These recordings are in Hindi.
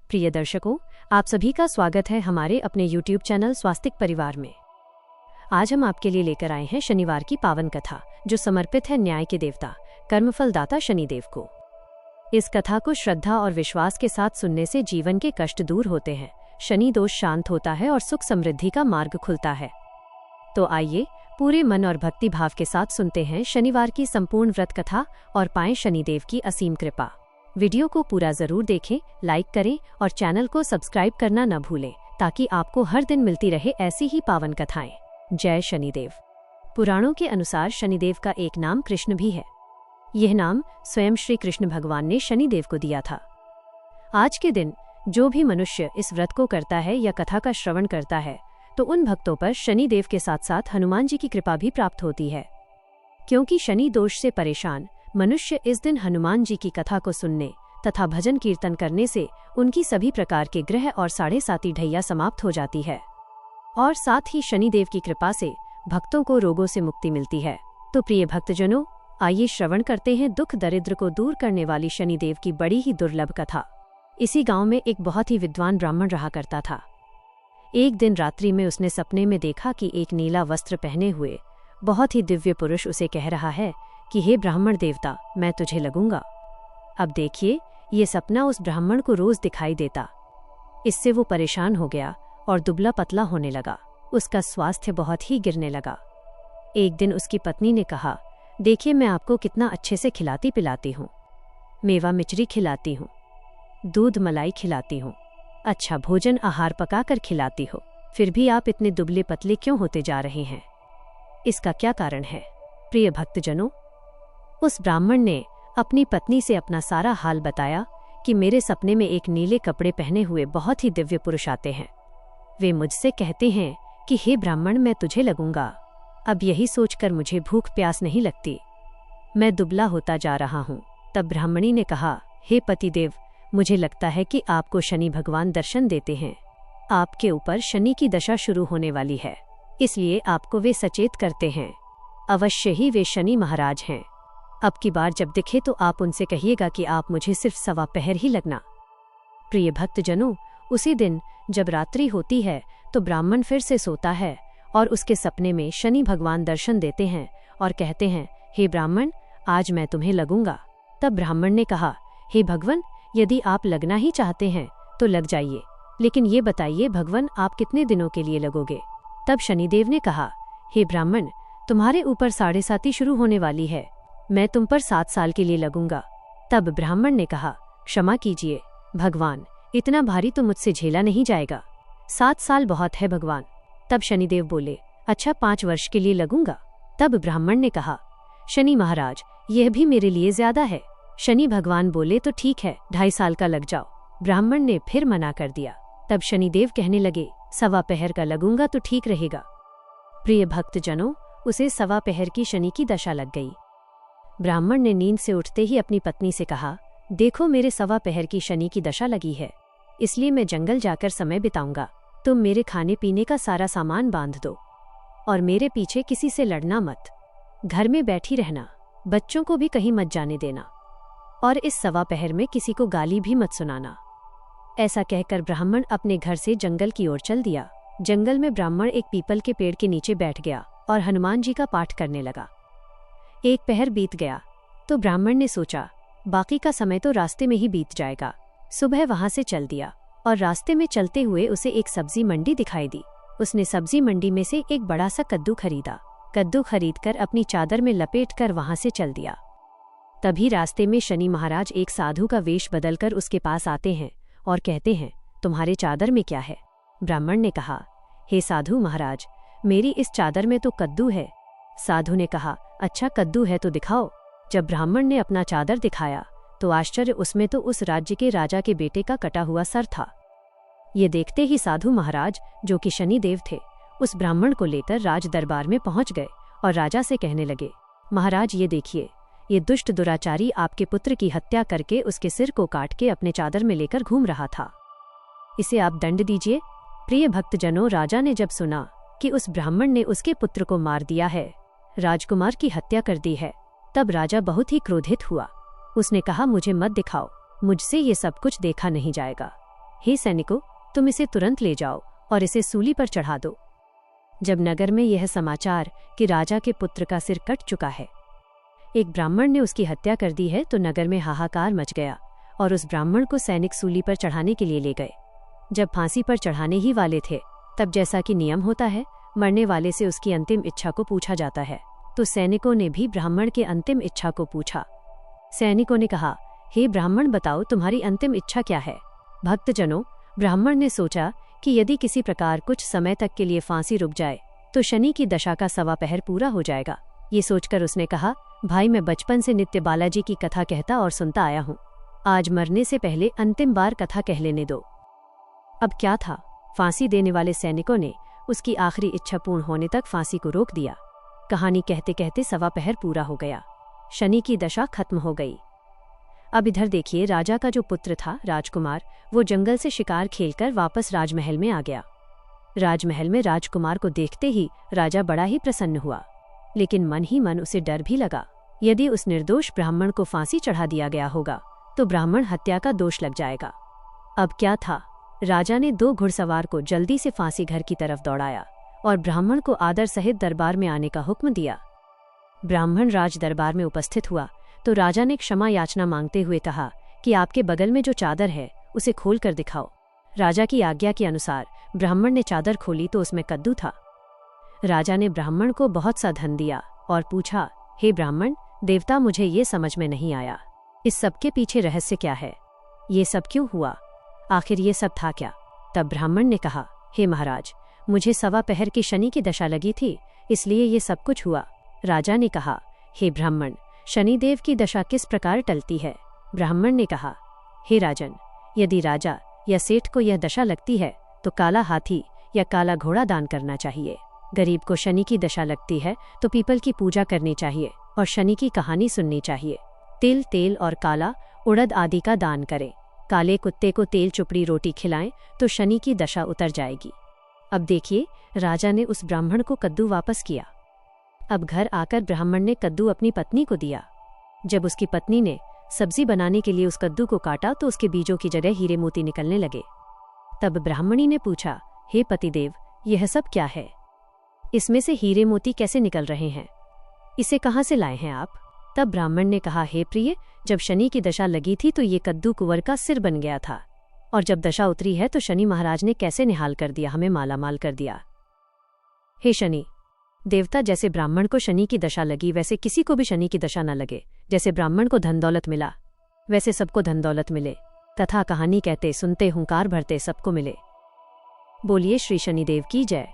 प्रिय दर्शकों, आप सभी का स्वागत है हमारे अपने YouTube चैनल स्वास्तिक परिवार में। आज हम आपके लिए लेकर आए हैं शनिवार की पावन कथा, जो समर्पित है न्याय के देवता कर्मफल दाता शनिदेव को। इस कथा को श्रद्धा और विश्वास के साथ सुनने से जीवन के कष्ट दूर होते हैं, शनि दोष शांत होता है और सुख समृद्धि का मार्ग खुलता है। तो आइए पूरे मन और भक्ति भाव के साथ सुनते हैं शनिवार की संपूर्ण व्रत कथा और पाएं शनिदेव की असीम कृपा। वीडियो को पूरा जरूर देखें, लाइक करें और चैनल को सब्सक्राइब करना न भूलें, ताकि आपको हर दिन मिलती रहे ऐसी ही पावन कथाएं। जय शनिदेव। पुराणों के अनुसार शनिदेव का एक नाम कृष्ण भी है। यह नाम स्वयं श्री कृष्ण भगवान ने शनिदेव को दिया था। आज के दिन जो भी मनुष्य इस व्रत को करता है या कथा का श्रवण करता है, तो उन भक्तों पर शनिदेव के साथ साथ हनुमान जी की कृपा भी प्राप्त होती है। क्योंकि शनि दोष से परेशान मनुष्य इस दिन हनुमान जी की कथा को सुनने तथा भजन कीर्तन करने से उनकी सभी प्रकार के ग्रह और 7.5 ढैया समाप्त हो जाती है, और साथ ही शनिदेव की कृपा से भक्तों को रोगों से मुक्ति मिलती है। तो प्रिय भक्तजनों, आइए श्रवण करते हैं दुख दरिद्र को दूर करने वाली शनिदेव की बड़ी ही दुर्लभ कथा। इसी गांव में एक बहुत ही विद्वान ब्राह्मण रहा करता था। एक दिन रात्रि में उसने सपने में देखा कि एक नीला वस्त्र पहने हुए बहुत ही दिव्य पुरुष उसे कह रहा है कि हे ब्राह्मण देवता, मैं तुझे लगूंगा। अब देखिए, ये सपना उस ब्राह्मण को रोज दिखाई देता। इससे वो परेशान हो गया और दुबला पतला होने लगा। उसका स्वास्थ्य बहुत ही गिरने लगा। एक दिन उसकी पत्नी ने कहा, देखिए मैं आपको कितना अच्छे से खिलाती पिलाती हूँ, मेवा मिचरी खिलाती हूँ, दूध मलाई खिलाती हूँ, अच्छा भोजन आहार पकाकर खिलाती हो, फिर भी आप इतने दुबले पतले क्यों होते जा रहे हैं? इसका क्या कारण है? प्रिय भक्तजनों, उस ब्राह्मण ने अपनी पत्नी से अपना सारा हाल बताया कि मेरे सपने में एक नीले कपड़े पहने हुए बहुत ही दिव्य पुरुष आते हैं। वे मुझसे कहते हैं कि हे ब्राह्मण, मैं तुझे लगूंगा। अब यही सोचकर मुझे भूख प्यास नहीं लगती, मैं दुबला होता जा रहा हूँ। तब ब्राह्मणी ने कहा, हे पतिदेव, मुझे लगता है कि आपको शनि भगवान दर्शन देते हैं। आपके ऊपर शनि की दशा शुरू होने वाली है, इसलिए आपको वे सचेत करते हैं। अवश्य ही वे शनि महाराज हैं। अब की बार जब दिखे तो आप उनसे कहिएगा कि आप मुझे सिर्फ 1.25 पहर ही लगना। प्रिय भक्तजनों, उसी दिन जब रात्रि होती है तो ब्राह्मण फिर से सोता है और उसके सपने में शनि भगवान दर्शन देते हैं और कहते हैं, हे ब्राह्मण, आज मैं तुम्हें लगूंगा। तब ब्राह्मण ने कहा, हे भगवान, यदि आप लगना ही चाहते हैं तो लग जाइए, लेकिन ये बताइए भगवान, आप कितने दिनों के लिए लगोगे? तब शनिदेव ने कहा, हे ब्राह्मण, तुम्हारे ऊपर 7.5 शुरू होने वाली है, मैं तुम पर 7 साल के लिए लगूंगा। तब ब्राह्मण ने कहा, क्षमा कीजिए भगवान, इतना भारी तो मुझसे झेला नहीं जाएगा, 7 साल बहुत है भगवान। तब शनिदेव बोले, अच्छा 5 वर्ष के लिए लगूंगा। तब ब्राह्मण ने कहा, शनि महाराज, यह भी मेरे लिए ज्यादा है। शनि भगवान बोले, तो ठीक है, 2.5 साल का लग जाओ। ब्राह्मण ने फिर मना कर दिया। तब शनिदेव कहने लगे, 1.25 पहर का लगूंगा तो ठीक रहेगा। प्रिय भक्तजनों, उसे 1.25 पहर की शनि की दशा लग गई। ब्राह्मण ने नींद से उठते ही अपनी पत्नी से कहा, देखो मेरे 1.25 पहर की शनि की दशा लगी है, इसलिए मैं जंगल जाकर समय बिताऊंगा। तुम मेरे खाने पीने का सारा सामान बांध दो और मेरे पीछे किसी से लड़ना मत, घर में बैठी रहना, बच्चों को भी कहीं मत जाने देना, और इस 1.25 पहर में किसी को गाली भी मत सुनाना। ऐसा कहकर ब्राह्मण अपने घर से जंगल की ओर चल दिया। जंगल में ब्राह्मण एक पीपल के पेड़ के नीचे बैठ गया और हनुमान जी का पाठ करने लगा। 1 पहर बीत गया तो ब्राह्मण ने सोचा, बाकी का समय तो रास्ते में ही बीत जाएगा। सुबह वहां से चल दिया और रास्ते में चलते हुए उसे एक सब्जी मंडी दिखाई दी। उसने सब्जी मंडी में से एक बड़ा सा कद्दू खरीदा। कद्दू खरीदकर अपनी चादर में लपेटकर वहां से चल दिया। तभी रास्ते में शनि महाराज एक साधु का वेश बदलकर उसके पास आते हैं और कहते हैं, तुम्हारे चादर में क्या है? ब्राह्मण ने कहा, हे साधु महाराज, मेरी इस चादर में तो कद्दू है। साधु ने कहा, अच्छा कद्दू है तो दिखाओ। जब ब्राह्मण ने अपना चादर दिखाया तो आश्चर्य, उसमें तो उस राज्य के राजा के बेटे का कटा हुआ सर था। ये देखते ही साधु महाराज, जो कि शनिदेव थे, उस ब्राह्मण को लेकर राज दरबार में पहुंच गए और राजा से कहने लगे, महाराज ये देखिए, ये दुष्ट दुराचारी आपके पुत्र की हत्या करके उसके सिर को काट के अपने चादर में लेकर घूम रहा था, इसे आप दंड दीजिए। प्रिय भक्तजनों, राजा ने जब सुना कि उस ब्राह्मण ने उसके पुत्र को मार दिया है, राजकुमार की हत्या कर दी है, तब राजा बहुत ही क्रोधित हुआ। उसने कहा, मुझे मत दिखाओ, मुझसे ये सब कुछ देखा नहीं जाएगा। हे सैनिकों, तुम इसे तुरंत ले जाओ और इसे सूली पर चढ़ा दो। जब नगर में यह समाचार कि राजा के पुत्र का सिर कट चुका है, एक ब्राह्मण ने उसकी हत्या कर दी है, तो नगर में हाहाकार मच गया और उस ब्राह्मण को सैनिक सूली पर चढ़ाने के लिए ले गए। जब फांसी पर चढ़ाने ही वाले थे, तब जैसा कि नियम होता है, मरने वाले से उसकी अंतिम इच्छा को पूछा जाता है, तो सैनिकों ने भी ब्राह्मण के अंतिम इच्छा को पूछा। सैनिकों ने कहा, हे ब्राह्मण, बताओ तुम्हारी अंतिम इच्छा क्या है। भक्तजनों, ब्राह्मण ने सोचा कि यदि किसी प्रकार कुछ समय तक के लिए फांसी रुक जाए तो शनि की दशा का 1.25 पहर पूरा हो जाएगा। ये सोचकर उसने कहा, भाई, मैं बचपन से नित्य बालाजी की कथा कहता और सुनता आया हूँ, आज मरने से पहले अंतिम बार कथा कह लेने दो। अब क्या था, फांसी देने वाले सैनिकों ने उसकी आखिरी इच्छा पूर्ण होने तक फांसी को रोक दिया। कहानी कहते कहते 1.25 पहर पूरा हो गया, शनि की दशा खत्म हो गई। अब इधर देखिए, राजा का जो पुत्र था राजकुमार, वो जंगल से शिकार खेलकर वापस राजमहल में आ गया। राजमहल में राजकुमार को देखते ही राजा बड़ा ही प्रसन्न हुआ, लेकिन मन ही मन उसे डर भी लगा। यदि उस निर्दोष ब्राह्मण को फांसी चढ़ा दिया गया होगा तो ब्राह्मण हत्या का दोष लग जाएगा। अब क्या था, राजा ने 2 घुड़सवार को जल्दी से फांसी घर की तरफ दौड़ाया और ब्राह्मण को आदर सहित दरबार में आने का हुक्म दिया। ब्राह्मण राज दरबार में उपस्थित हुआ तो राजा ने क्षमा याचना मांगते हुए कहा कि आपके बगल में जो चादर है उसे खोल कर दिखाओ। राजा की आज्ञा के अनुसार ब्राह्मण ने चादर खोली तो उसमें कद्दू था। राजा ने ब्राह्मण को बहुत सा धन दिया और पूछा, हे ब्राह्मण देवता, मुझे ये समझ में नहीं आया, इस सब के पीछे रहस्य क्या है? ये सब क्यों हुआ? आखिर ये सब था क्या? तब ब्राह्मण ने कहा, हे महाराज, मुझे 1.25 पहर की शनि की दशा लगी थी, इसलिए ये सब कुछ हुआ। राजा ने कहा, हे ब्राह्मण, शनिदेव की दशा किस प्रकार टलती है? ब्राह्मण ने कहा, हे राजन, यदि राजा या सेठ को यह दशा लगती है तो काला हाथी या काला घोड़ा दान करना चाहिए। गरीब को शनि की दशा लगती है तो पीपल की पूजा करनी चाहिए और शनि की कहानी सुननी चाहिए। तिल, तेल और काला उड़द आदि का दान करें। काले कुत्ते को तेल चुपड़ी रोटी खिलाएं तो शनि की दशा उतर जाएगी। अब देखिए, राजा ने उस ब्राह्मण को कद्दू वापस किया। अब घर आकर ब्राह्मण ने कद्दू अपनी पत्नी को दिया। जब उसकी पत्नी ने सब्जी बनाने के लिए उस कद्दू को काटा तो उसके बीजों की जगह हीरे मोती निकलने लगे। तब ब्राह्मणी ने पूछा, हे पतिदेव, यह सब क्या है? इसमें से हीरे मोती कैसे निकल रहे हैं? इसे कहाँ से लाए हैं आप? तब ब्राह्मण ने कहा, हे प्रिय, जब शनि की दशा लगी थी तो ये कद्दू कुंवर का सिर बन गया था, और जब दशा उतरी है तो शनि महाराज ने कैसे निहाल कर दिया, हमें मालामाल कर दिया। हे शनि देवता, जैसे ब्राह्मण को शनि की दशा लगी वैसे किसी को भी शनि की दशा न लगे। जैसे ब्राह्मण को धन दौलत मिला वैसे सबको धन दौलत मिले, तथा कहानी कहते सुनते हुंकार भरते सबको मिले। बोलिए श्री शनिदेव की जय।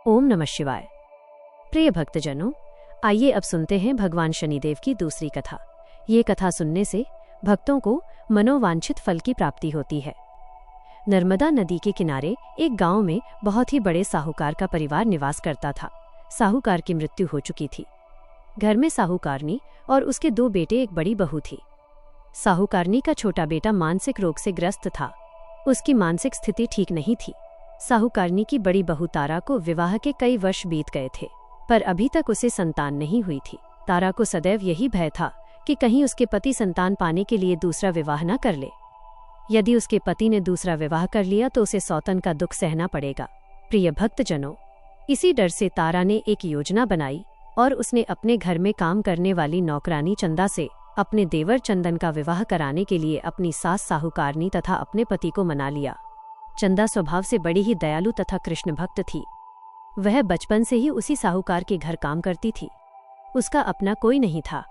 ओम नमः शिवाय। प्रिय भक्तजनों, आइए अब सुनते हैं भगवान शनिदेव की दूसरी कथा। ये कथा सुनने से भक्तों को मनोवांछित फल की प्राप्ति होती है। नर्मदा नदी के किनारे एक गांव में बहुत ही बड़े साहूकार का परिवार निवास करता था। साहूकार की मृत्यु हो चुकी थी। घर में साहूकारनी और उसके 2 बेटे, एक बड़ी बहू थी। साहूकारनी का छोटा बेटा मानसिक रोग से ग्रस्त था। उसकी मानसिक स्थिति ठीक नहीं थी। साहूकारनी की बड़ी बहू तारा को विवाह के कई वर्ष बीत गए थे, पर अभी तक उसे संतान नहीं हुई थी। तारा को सदैव यही भय था कि कहीं उसके पति संतान पाने के लिए दूसरा विवाह न कर ले। यदि उसके पति ने दूसरा विवाह कर लिया तो उसे सौतन का दुख सहना पड़ेगा। प्रिय भक्तजनों, इसी डर से तारा ने एक योजना बनाई और उसने अपने घर में काम करने वाली नौकरानी चंदा से अपने देवर चंदन का विवाह कराने के लिए अपनी सास साहूकारनी तथा अपने पति को मना लिया। चंदा स्वभाव से बड़ी ही दयालु तथा कृष्ण भक्त थी। वह बचपन से ही उसी साहूकार के घर काम करती थी। उसका अपना कोई नहीं था।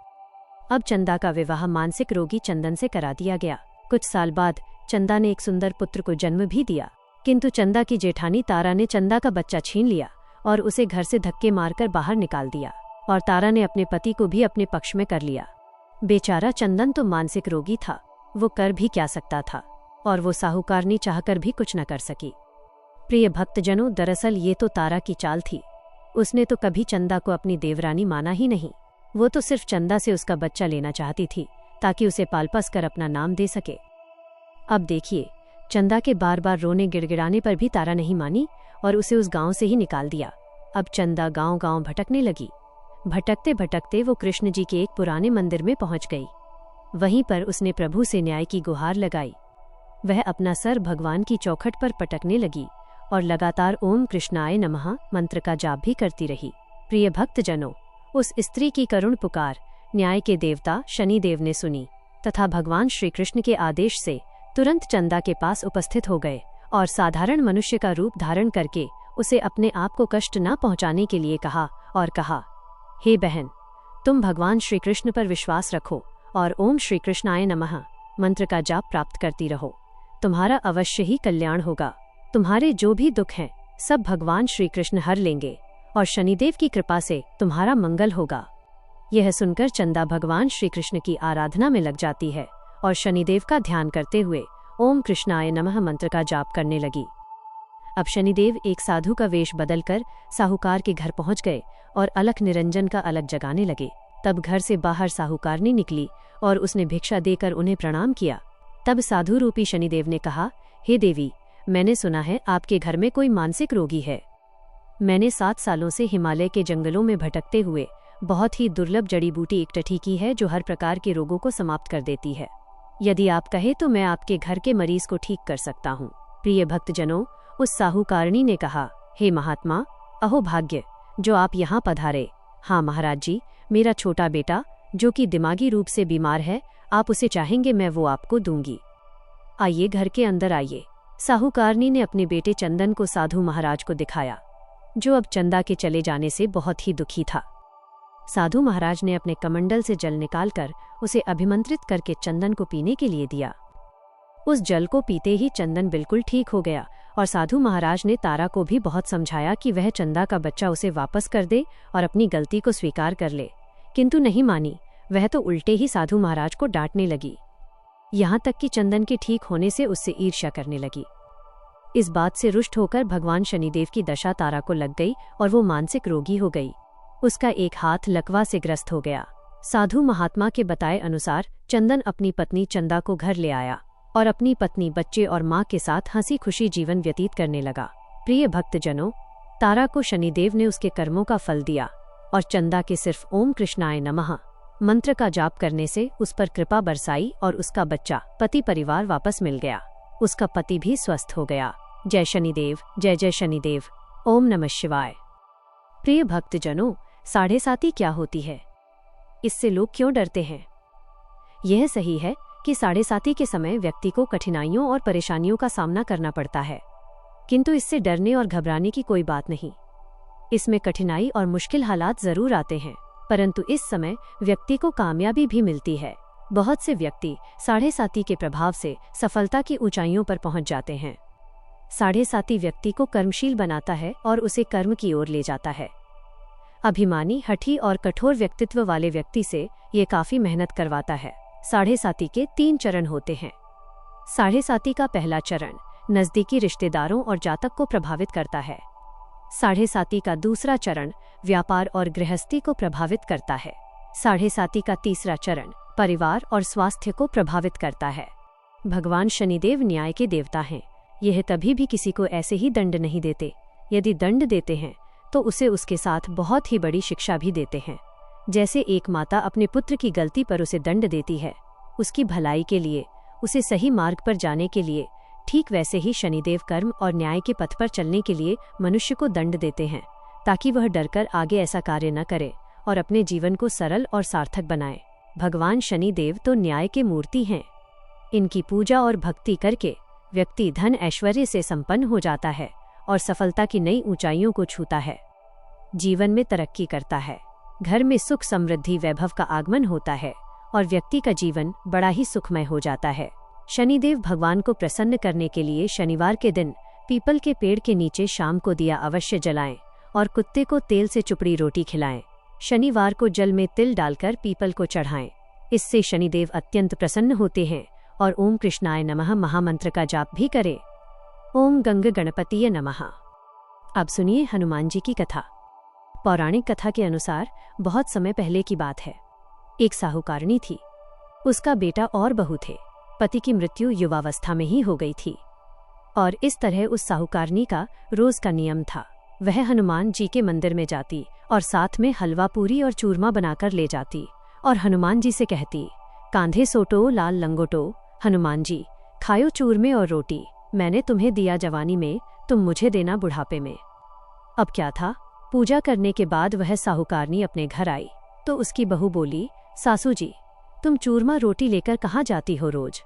अब चंदा का विवाह मानसिक रोगी चंदन से करा दिया गया। कुछ साल बाद चंदा ने एक सुंदर पुत्र को जन्म भी दिया, किंतु चंदा की जेठानी तारा ने चंदा का बच्चा छीन लिया और उसे घर से धक्के मारकर बाहर निकाल दिया, और तारा ने अपने पति को भी अपने पक्ष में कर लिया। बेचारा चंदन तो मानसिक रोगी था, वो कर भी क्या सकता था, और वो साहूकारनी चाहकर भी कुछ न कर सकी। प्रिय भक्तजनों, दरअसल ये तो तारा की चाल थी। उसने तो कभी चंदा को अपनी देवरानी माना ही नहीं। वो तो सिर्फ चंदा से उसका बच्चा लेना चाहती थी ताकि उसे पालपस कर अपना नाम दे सके। अब देखिए, चंदा के बार बार रोने गिड़गिड़ाने पर भी तारा नहीं मानी और उसे उस गांव से ही निकाल दिया। अब चंदा गांव-गांव भटकने लगी। भटकते भटकते वो कृष्ण जी के एक पुराने मंदिर में पहुंच गई। वहीं पर उसने प्रभु से न्याय की गुहार लगाई। वह अपना सर भगवान की चौखट पर पटकने लगी और लगातार ओम कृष्णाय नमः मंत्र का जाप भी करती रही। प्रिय भक्तजनों, उस स्त्री की करुण पुकार न्याय के देवता शनिदेव ने सुनी तथा भगवान श्री कृष्ण के आदेश से तुरंत चंदा के पास उपस्थित हो गए और साधारण मनुष्य का रूप धारण करके उसे अपने आप को कष्ट न पहुंचाने के लिए कहा और कहा, हे बहन, तुम भगवान श्री कृष्ण पर विश्वास रखो और ओम श्री कृष्णाय नमः मंत्र का जाप प्राप्त करती रहो। तुम्हारा अवश्य ही कल्याण होगा। तुम्हारे जो भी दुख हैं सब भगवान श्री कृष्ण हर लेंगे और शनिदेव की कृपा से तुम्हारा मंगल होगा। यह सुनकर चंदा भगवान श्री कृष्ण की आराधना में लग जाती है और शनिदेव का ध्यान करते हुए ओम कृष्णाय नमः मंत्र का जाप करने लगी। अब शनिदेव एक साधु का वेश बदलकर साहूकार के घर पहुंच गए और अलख निरंजन का अलग जगाने लगे। तब घर से बाहर साहूकारनी निकली और उसने भिक्षा देकर उन्हें प्रणाम किया। तब साधु रूपी शनिदेव ने कहा, हे देवी, मैंने सुना है आपके घर में कोई मानसिक रोगी है। मैंने 7 सालों से हिमालय के जंगलों में भटकते हुए बहुत ही दुर्लभ जड़ी बूटी इकट्ठी की है जो हर प्रकार के रोगों को समाप्त कर देती है। यदि आप कहे तो मैं आपके घर के मरीज को ठीक कर सकता हूँ। प्रिय भक्तजनों, उस साहूकारणी ने कहा, हे महात्मा, अहो भाग्य जो आप यहाँ पधारे। हाँ महाराज जी, मेरा छोटा बेटा जो कि दिमागी रूप से बीमार है, आप उसे चाहेंगे मैं वो आपको दूंगी। आइए घर के अंदर आइए। साहूकारनी ने अपने बेटे चंदन को साधु महाराज को दिखाया, जो अब चंदा के चले जाने से बहुत ही दुखी था। साधु महाराज ने अपने कमंडल से जल निकालकर उसे अभिमंत्रित करके चंदन को पीने के लिए दिया। उस जल को पीते ही चंदन बिल्कुल ठीक हो गया और साधु महाराज ने तारा को भी बहुत समझाया कि वह चंदा का बच्चा उसे वापस कर दे और अपनी गलती को स्वीकार कर ले, किंतु नहीं मानी। वह तो उल्टे ही साधु महाराज को डांटने लगी, यहाँ तक कि चंदन के ठीक होने से उससे ईर्ष्या करने लगी। इस बात से रुष्ट होकर भगवान शनिदेव की दशा तारा को लग गई और वो मानसिक रोगी हो गई। उसका एक हाथ लकवा से ग्रस्त हो गया। साधु महात्मा के बताए अनुसार चंदन अपनी पत्नी चंदा को घर ले आया और अपनी पत्नी, बच्चे और माँ के साथ हंसी खुशी जीवन व्यतीत करने लगा। प्रिय भक्तजनों, तारा को शनिदेव ने उसके कर्मों का फल दिया और चंदा के सिर्फ ओम कृष्णाय नमः मंत्र का जाप करने से उस पर कृपा बरसाई और उसका बच्चा, पति, परिवार वापस मिल गया। उसका पति भी स्वस्थ हो गया। जय शनिदेव, जय जय शनिदेव, ओम नमः शिवाय। प्रिय भक्तजनों, 7.5 क्या होती है? इससे लोग क्यों डरते हैं? यह सही है कि 7.5 के समय व्यक्ति को कठिनाइयों और परेशानियों का सामना करना पड़ता है, किंतु इससे डरने और घबराने की कोई बात नहीं। इसमें कठिनाई और मुश्किल हालात जरूर आते हैं, परंतु इस समय व्यक्ति को कामयाबी भी मिलती है। बहुत से व्यक्ति 7.5 के प्रभाव से सफलता की ऊंचाइयों पर पहुंच जाते हैं। 7.5 व्यक्ति को कर्मशील बनाता है और उसे कर्म की ओर ले जाता है। अभिमानी, हठी और कठोर व्यक्तित्व वाले व्यक्ति से ये काफी मेहनत करवाता है। 7.5 के 3 चरण होते हैं। 7.5 का पहला चरण नजदीकी रिश्तेदारों और जातक को प्रभावित करता है। 7.5 का दूसरा चरण व्यापार और गृहस्थी को प्रभावित करता है। 7.5 का तीसरा चरण परिवार और स्वास्थ्य को प्रभावित करता है। भगवान शनिदेव न्याय के देवता हैं। यह कभी भी किसी को ऐसे ही दंड नहीं देते। यदि दंड देते हैं तो उसे उसके साथ बहुत ही बड़ी शिक्षा भी देते हैं। जैसे एक माता अपने पुत्र की गलती पर उसे दंड देती है, उसकी भलाई के लिए, उसे सही मार्ग पर जाने के लिए, ठीक वैसे ही शनिदेव कर्म और न्याय के पथ पर चलने के लिए मनुष्य को दंड देते हैं, ताकि वह डरकर आगे ऐसा कार्य न करे और अपने जीवन को सरल और सार्थक बनाए। भगवान शनिदेव तो न्याय के मूर्ति हैं। इनकी पूजा और भक्ति करके व्यक्ति धन ऐश्वर्य से संपन्न हो जाता है और सफलता की नई ऊंचाइयों को छूता है, जीवन में तरक्की करता है, घर में सुख समृद्धि वैभव का आगमन होता है और व्यक्ति का जीवन बड़ा ही सुखमय हो जाता है। शनिदेव भगवान को प्रसन्न करने के लिए शनिवार के दिन पीपल के पेड़ के नीचे शाम को दिया अवश्य जलाएं और कुत्ते को तेल से चुपड़ी रोटी खिलाएं। शनिवार को जल में तिल डालकर पीपल को चढ़ाएं। इससे शनिदेव अत्यंत प्रसन्न होते हैं और ओम कृष्णाय नमः महामंत्र का जाप भी करें। ओम गंग गणपतिय नमः। अब सुनिए हनुमान जी की कथा। पौराणिक कथा के अनुसार बहुत समय पहले की बात है। एक साहूकारनी थी। उसका बेटा और बहू थे। पति की मृत्यु युवावस्था में ही हो गई थी और इस तरह उस साहूकारनी का रोज का नियम था। वह हनुमान जी के मंदिर में जाती और साथ में हलवा पूरी और चूरमा बनाकर ले जाती और हनुमान जी से कहती, कांधे सोटो लाल लंगोटो, हनुमान जी खायो चूरमे और रोटी, मैंने तुम्हें दिया जवानी में, तुम मुझे देना बुढ़ापे में। अब क्या था, पूजा करने के बाद वह साहूकारनी अपने घर आई तो उसकी बहू बोली, सासू जी तुम चूरमा रोटी लेकर कहाँ जाती हो रोज?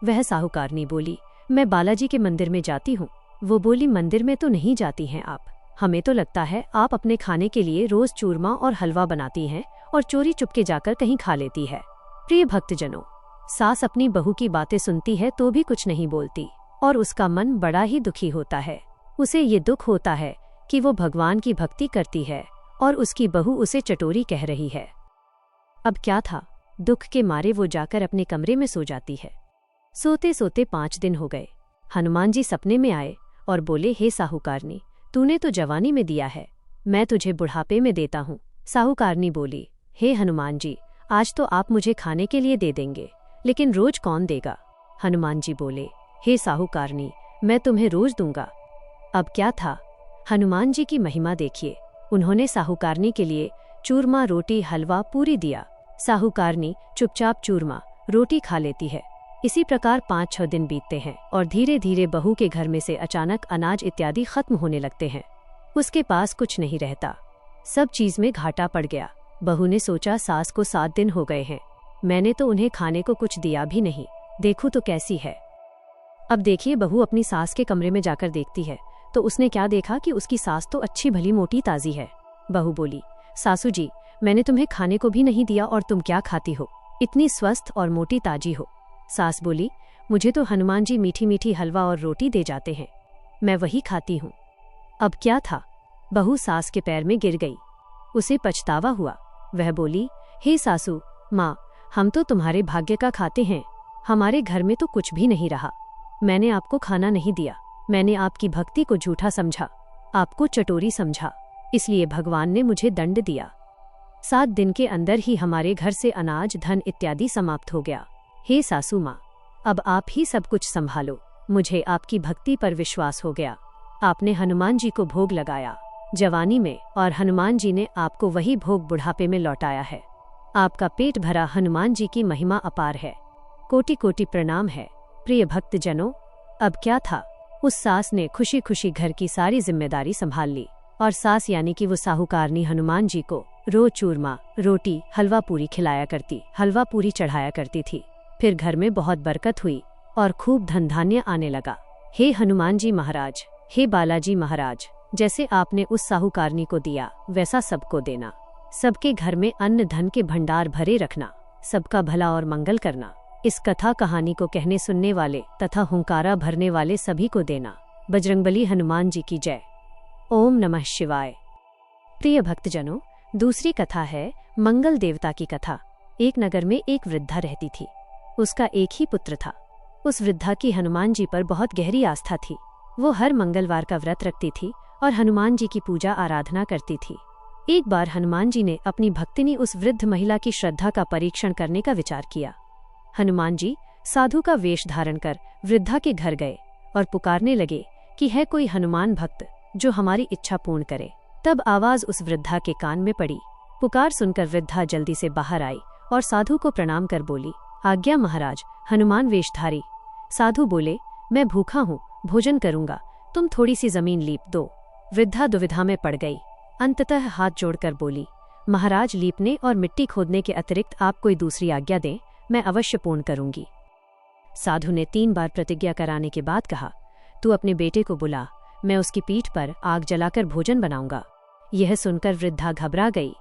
वह साहूकारनी बोली, मैं बालाजी के मंदिर में जाती हूँ। वो बोली, मंदिर में तो नहीं जाती हैं आप, हमें तो लगता है आप अपने खाने के लिए रोज चूरमा और हलवा बनाती हैं और चोरी चुपके जाकर कहीं खा लेती है। प्रिय भक्तजनों, सास अपनी बहू की बातें सुनती है तो भी कुछ नहीं बोलती और उसका मन बड़ा ही दुखी होता है। उसे ये दुख होता है कि वो भगवान की भक्ति करती है और उसकी बहू उसे चटोरी कह रही है। अब क्या था, दुख के मारे वो जाकर अपने कमरे में सो जाती है। सोते सोते 5 दिन हो गए। हनुमान जी सपने में आए और बोले, हे साहूकारनी, तूने तो जवानी में दिया है, मैं तुझे बुढ़ापे में देता हूँ। साहूकारनी बोली, हे हनुमान जी, आज तो आप मुझे खाने के लिए दे देंगे, लेकिन रोज कौन देगा? हनुमान जी बोले, हे साहूकारनी, मैं तुम्हें रोज दूंगा। अब क्या था, हनुमान जी की महिमा देखिए। उन्होंने साहूकारनी के लिए चूरमा रोटी हलवा पूरी दिया। साहूकारनी चुपचाप चूरमा रोटी खा लेती है। इसी प्रकार 5-6 दिन बीतते हैं और धीरे धीरे बहू के घर में से अचानक अनाज इत्यादि खत्म होने लगते हैं। उसके पास कुछ नहीं रहता, सब चीज में घाटा पड़ गया। बहू ने सोचा, सास को 7 दिन हो गए हैं, मैंने तो उन्हें खाने को कुछ दिया भी नहीं, देखूं तो कैसी है। अब देखिए, बहू अपनी सास के कमरे में जाकर देखती है तो उसने क्या देखा कि उसकी सास तो अच्छी भली मोटी ताजी है। बहू बोली, सासू जी, मैंने तुम्हें खाने को भी नहीं दिया और तुम क्या खाती हो, इतनी स्वस्थ और मोटी ताजी हो। सास बोली, मुझे तो हनुमान जी मीठी मीठी हलवा और रोटी दे जाते हैं, मैं वही खाती हूँ। अब क्या था, बहू सास के पैर में गिर गई। उसे पछतावा हुआ। वह बोली, हे सासू माँ, हम तो तुम्हारे भाग्य का खाते हैं, हमारे घर में तो कुछ भी नहीं रहा। मैंने आपको खाना नहीं दिया, मैंने आपकी भक्ति को झूठा समझा, आपको चटोरी समझा, इसलिए भगवान ने मुझे दंड दिया। 7 दिन के अंदर ही हमारे घर से अनाज धन इत्यादि समाप्त हो गया। हे सासू माँ, अब आप ही सब कुछ संभालो, मुझे आपकी भक्ति पर विश्वास हो गया। आपने हनुमान जी को भोग लगाया जवानी में और हनुमान जी ने आपको वही भोग बुढ़ापे में लौटाया है। आपका पेट भरा हनुमान जी की महिमा अपार है, कोटि कोटि प्रणाम है। प्रिय भक्तजनों, अब क्या था, उस सास ने खुशी खुशी घर की सारी जिम्मेदारी संभाल ली और सास यानी कि वो साहूकारनी हनुमान जी को रोज चूरमा रोटी हलवा पूरी खिलाया करती, हलवा पूरी चढ़ाया करती थी। फिर घर में बहुत बरकत हुई और खूब धन धान्य आने लगा। हे हनुमान जी महाराज, हे बालाजी महाराज, जैसे आपने उस साहूकारनी को दिया वैसा सबको देना, सबके घर में अन्न धन के भंडार भरे रखना, सबका भला और मंगल करना। इस कथा कहानी को कहने सुनने वाले तथा हुंकारा भरने वाले सभी को देना। बजरंगबली हनुमान जी की जय। ओम नमः शिवाय। प्रिय भक्तजनों, दूसरी कथा है मंगल देवता की कथा। एक नगर में एक वृद्धा रहती थी। उसका एक ही पुत्र था। उस वृद्धा की हनुमान जी पर बहुत गहरी आस्था थी। वो हर मंगलवार का व्रत रखती थी और हनुमान जी की पूजा आराधना करती थी। एक बार हनुमान जी ने अपनी भक्तिनी उस वृद्ध महिला की श्रद्धा का परीक्षण करने का विचार किया। हनुमान जी साधु का वेश धारण कर वृद्धा के घर गए और पुकारने लगे कि है कोई हनुमान भक्त जो हमारी इच्छा पूर्ण करे। तब आवाज उस वृद्धा के कान में पड़ी। पुकार सुनकर वृद्धा जल्दी से बाहर आई और साधु को प्रणाम कर बोली, आज्ञा महाराज, हनुमान वेशधारी। साधु बोले, मैं भूखा हूँ, भोजन करूंगा, तुम थोड़ी सी जमीन लीप दो। वृद्धा दुविधा में पड़ गई। अंततः हाथ जोड़कर बोली, महाराज, लीपने और मिट्टी खोदने के अतिरिक्त आप कोई दूसरी आज्ञा दें, मैं अवश्य पूर्ण करूंगी। साधु ने 3 बार प्रतिज्ञा कराने के बाद कहा, तू अपने बेटे को बुला, मैं उसकी पीठ पर आग जलाकर भोजन बनाऊंगा। यह सुनकर वृद्धा घबरा गई,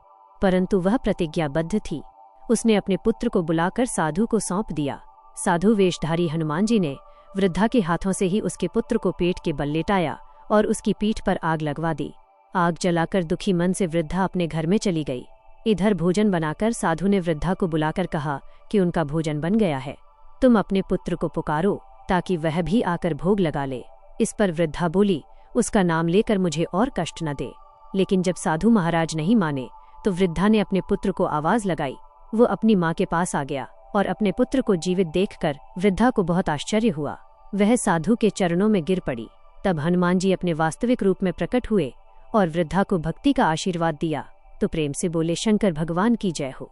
परंतु वह प्रतिज्ञाबद्ध थी। उसने अपने पुत्र को बुलाकर साधु को सौंप दिया। साधु वेशधारी हनुमान जी ने वृद्धा के हाथों से ही उसके पुत्र को पेट के बल लेटाया और उसकी पीठ पर आग लगवा दी। आग जलाकर दुखी मन से वृद्धा अपने घर में चली गई। इधर भोजन बनाकर साधु ने वृद्धा को बुलाकर कहा कि उनका भोजन बन गया है, तुम अपने पुत्र को पुकारो ताकि वह भी आकर भोग लगा ले। इस पर वृद्धा बोली, उसका नाम लेकर मुझे और कष्ट न दे। लेकिन जब साधु महाराज नहीं माने तो वृद्धा ने अपने पुत्र को आवाज लगाई। वो अपनी माँ के पास आ गया और अपने पुत्र को जीवित देखकर वृद्धा को बहुत आश्चर्य हुआ। वह साधु के चरणों में गिर पड़ी। तब हनुमान जी अपने वास्तविक रूप में प्रकट हुए और वृद्धा को भक्ति का आशीर्वाद दिया तो प्रेम से बोले, शंकर भगवान की जय हो,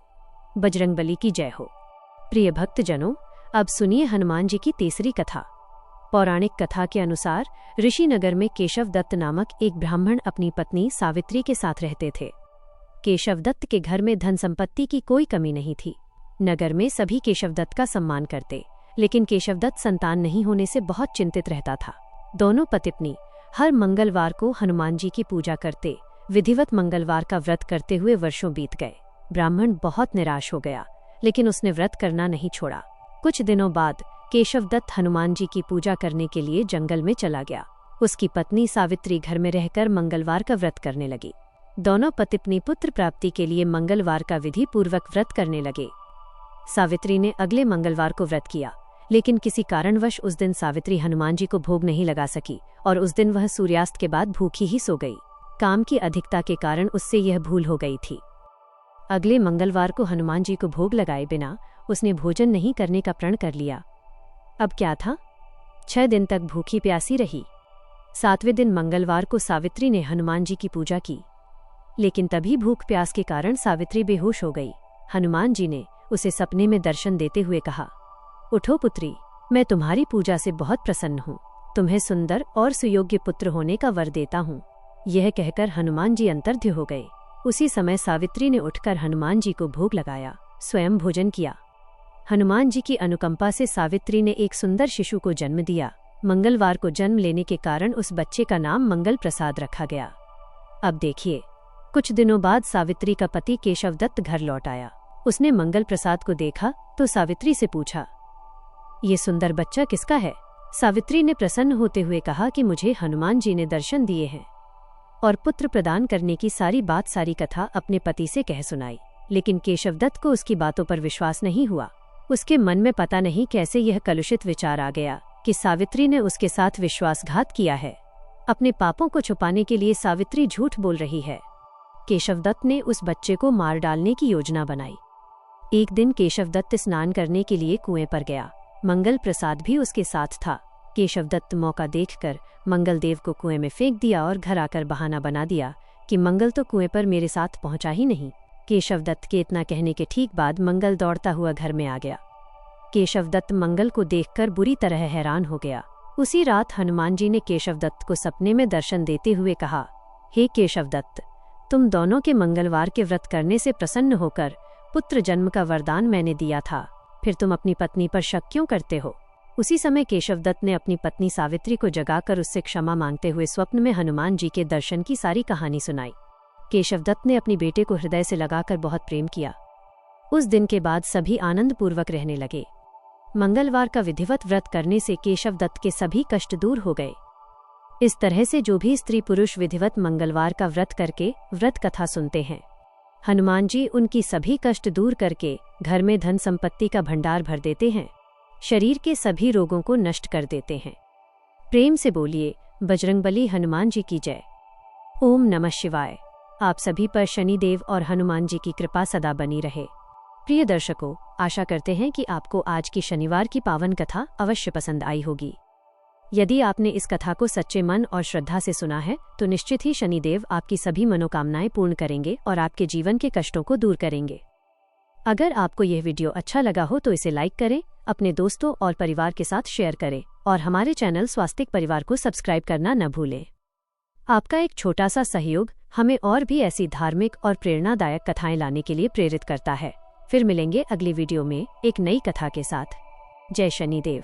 बजरंगबली की जय हो। प्रिय भक्तजनों, अब सुनिए हनुमान जी की तीसरी कथा। पौराणिक कथा के अनुसार ऋषिनगर में केशव दत्त नामक एक ब्राह्मण अपनी पत्नी सावित्री के साथ रहते थे। केशव दत्त के घर में धन संपत्ति की कोई कमी नहीं थी। नगर में सभी केशव दत्त का सम्मान करते, लेकिन केशव दत्त संतान नहीं होने से बहुत चिंतित रहता था। दोनों पति पत्नी हर मंगलवार को हनुमान जी की पूजा करते। विधिवत मंगलवार का व्रत करते हुए वर्षों बीत गए। ब्राह्मण बहुत निराश हो गया, लेकिन उसने व्रत करना नहीं छोड़ा। कुछ दिनों बाद केशव दत्त हनुमान जी की पूजा करने के लिए जंगल में चला गया। उसकी पत्नी सावित्री घर में रहकर मंगलवार का व्रत करने लगी। दोनों पति पत्नी पुत्र प्राप्ति के लिए मंगलवार का विधि पूर्वक व्रत करने लगे। सावित्री ने अगले मंगलवार को व्रत किया, लेकिन किसी कारणवश उस दिन सावित्री हनुमान जी को भोग नहीं लगा सकी और उस दिन वह सूर्यास्त के बाद भूखी ही सो गई। काम की अधिकता के कारण उससे यह भूल हो गई थी। अगले मंगलवार को हनुमान जी को भोग लगाए बिना उसने भोजन नहीं करने का प्रण कर लिया। अब क्या था, 6 दिन तक भूखी प्यासी रही। 7वें दिन मंगलवार को सावित्री ने हनुमान जी की पूजा की, लेकिन तभी भूख प्यास के कारण सावित्री बेहोश हो गई। हनुमान जी ने उसे सपने में दर्शन देते हुए कहा, उठो पुत्री, मैं तुम्हारी पूजा से बहुत प्रसन्न हूँ। तुम्हें सुंदर और सुयोग्य पुत्र होने का वर देता हूँ। यह कहकर हनुमान जी अंतर्ध्य हो गए। उसी समय सावित्री ने उठकर हनुमान जी को भोग लगाया, स्वयं भोजन किया। हनुमान जी की अनुकंपा से सावित्री ने एक सुंदर शिशु को जन्म दिया। मंगलवार को जन्म लेने के कारण उस बच्चे का नाम मंगल प्रसाद रखा गया। अब देखिए, कुछ दिनों बाद सावित्री का पति केशव दत्त घर लौट आया। उसने मंगल प्रसाद को देखा तो सावित्री से पूछा, ये सुंदर बच्चा किसका है? सावित्री ने प्रसन्न होते हुए कहा कि मुझे हनुमान जी ने दर्शन दिए हैं, और पुत्र प्रदान करने की सारी कथा अपने पति से कह सुनाई। लेकिन केशव दत्त को उसकी बातों पर विश्वास नहीं हुआ। उसके मन में पता नहीं कैसे यह कलुषित विचार आ गया कि सावित्री ने उसके साथ विश्वासघात किया है। अपने पापों को छुपाने के लिए सावित्री झूठ बोल रही है। केशव दत्त ने उस बच्चे को मार डालने की योजना बनाई। एक दिन केशव दत्त स्नान करने के लिए कुएं पर गया। मंगल प्रसाद भी उसके साथ था। केशव दत्त मौका देखकर मंगल देव को कुएं में फेंक दिया और घर आकर बहाना बना दिया कि मंगल तो कुएं पर मेरे साथ पहुंचा ही नहीं। केशव दत्त के इतना कहने के ठीक बाद मंगल दौड़ता हुआ घर में आ गया। केशव दत्त मंगल को देखकर बुरी तरह हैरान हो गया। उसी रात हनुमान जी ने केशव दत्त को सपने में दर्शन देते हुए कहा, हे केशव दत्त, तुम दोनों के मंगलवार के व्रत करने से प्रसन्न होकर पुत्र जन्म का वरदान मैंने दिया था, फिर तुम अपनी पत्नी पर शक क्यों करते हो? उसी समय केशव दत्त ने अपनी पत्नी सावित्री को जगाकर उससे क्षमा मांगते हुए स्वप्न में हनुमान जी के दर्शन की सारी कहानी सुनाई। केशव दत्त ने अपनी बेटे को हृदय से लगाकर बहुत प्रेम किया। उस दिन के बाद सभी आनंद पूर्वक रहने लगे। मंगलवार का विधिवत व्रत करने से केशव दत्त के सभी कष्ट दूर हो गए। इस तरह से जो भी स्त्री पुरुष विधिवत मंगलवार का व्रत करके व्रत कथा सुनते हैं, हनुमान जी उनकी सभी कष्ट दूर करके घर में धन संपत्ति का भंडार भर देते हैं, शरीर के सभी रोगों को नष्ट कर देते हैं। प्रेम से बोलिए बजरंगबली हनुमान जी की जय। ओम नमः शिवाय। आप सभी पर शनिदेव और हनुमान जी की कृपा सदा बनी रहे। प्रिय दर्शकों, आशा करते हैं कि आपको आज की शनिवार की पावन कथा अवश्य पसंद आई होगी। यदि आपने इस कथा को सच्चे मन और श्रद्धा से सुना है तो निश्चित ही शनिदेव आपकी सभी मनोकामनाएं पूर्ण करेंगे और आपके जीवन के कष्टों को दूर करेंगे। अगर आपको यह वीडियो अच्छा लगा हो तो इसे लाइक करें, अपने दोस्तों और परिवार के साथ शेयर करें और हमारे चैनल स्वास्तिक परिवार को सब्सक्राइब करना न भूलें। आपका एक छोटा सा सहयोग हमें और भी ऐसी धार्मिक और प्रेरणादायक कथाएं लाने के लिए प्रेरित करता है। फिर मिलेंगे अगली वीडियो में एक नई कथा के साथ। जय शनिदेव।